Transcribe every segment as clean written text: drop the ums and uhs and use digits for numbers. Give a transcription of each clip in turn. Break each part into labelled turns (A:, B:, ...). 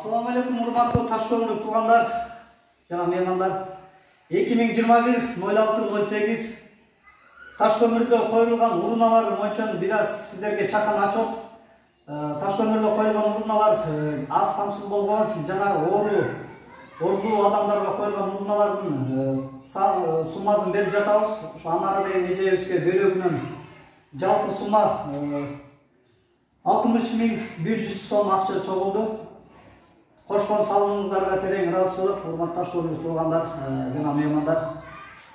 A: Assalamu alaikum, урматтуу Ташкөмүрдүк туугандар жана меймандар. 2021-06-08 Ташкөмүрдө коюлган уруналар боюнча бир аз сиздерге чакан ачып. Ташкөмүрдө коюлган уруналар аз камсыз болгон жана оорулуу адамдарга коюлган уруналардын суммасын берип жатабыз. Ошо Анара деген эжебизге бөлөгүнөн жалпы сумма 60.100 сом акча чогулду. Кошкон салымыңыздарга терең ыраазычылык, урматтуу Ташкөмүрдүк туугандар жана меймандар.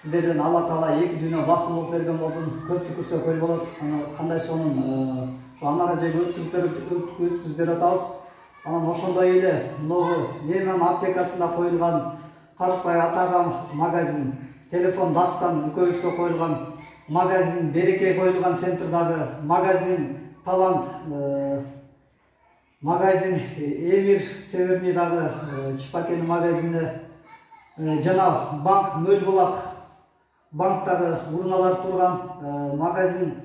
A: Сиздерден Алла Таала эки дүйнө бактылык берген болсун, көп шүкүрсө көй болот. Кандай сонун ошо Анара эжеге өткүзүп берип атабыз. Анан ошондой эле могу Леман аптекасында коюлган Карыкбай Атага магазин, телефон Дастан экөөбүзгө коюлган магазин, Береке коюлган центрдагы магазин, Талант магазин, Эмир Северныйдагы Чипакен магазини жана банк Мөлбулак банктагы уруналар турган магазин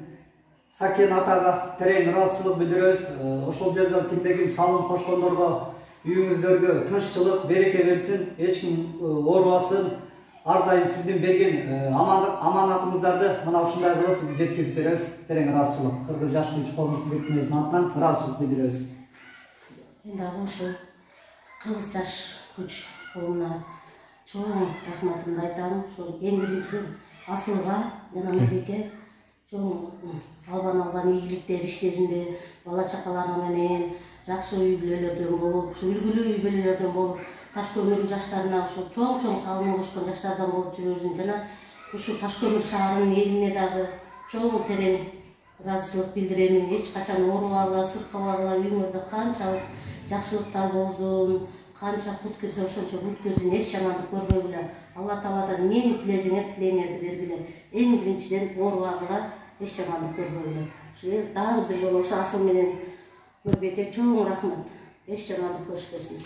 A: Сакен атага терең ыраазычылык билдиребиз. Ошол жерден кимде-ким салым кошкондорго үйүңүздөргө тынччылык, береке берсин, эч ким оорубасын. Ар дайым сиздин берген аманатыңыздарды мына ушундай кылып биз жеткизип беребиз. Терең ыраазычылык. Кыргыз жаш күч коомдук бирикмесинин атынан ыраазычылык билдиребиз.
B: Мен дагы ошо Кыргыз жаш күч коомуна чоң рахматымды айтам. Ошо эң биринчиден Асылга жана Нурбекке чоң албан ийгиликтер иштеринде бала чакалары менен жакшы үй бүлөлөрдөн болуп, ушу үлгүлүү үй бүлөлөрдөн болуп, Ташкөмүрдүн жаштарына ошо чоң салым кошкон жаштардан болуп жүрүбүз жана ушу Ташкөмүр шаарынын элине дагы чоң терең ыраазычылык билдиремин. Эч качан оорубагыла, сыркабагыла үйүңөрдө канчалык жакшылыктар болсун, канча кут кирсе ошончо бут кирсин, эч жамандык көрбөгүлө. Алла Тааладан эмнени тилесеңер тилеңерди бергиле. Эң биринчиден оорубагыла, эч жамандык көрбөгүлө. Ушу дагы бир жолу ошо Асыл менен Нурбекке чоң рахмат. Эч жамандык көрүшпөсүн.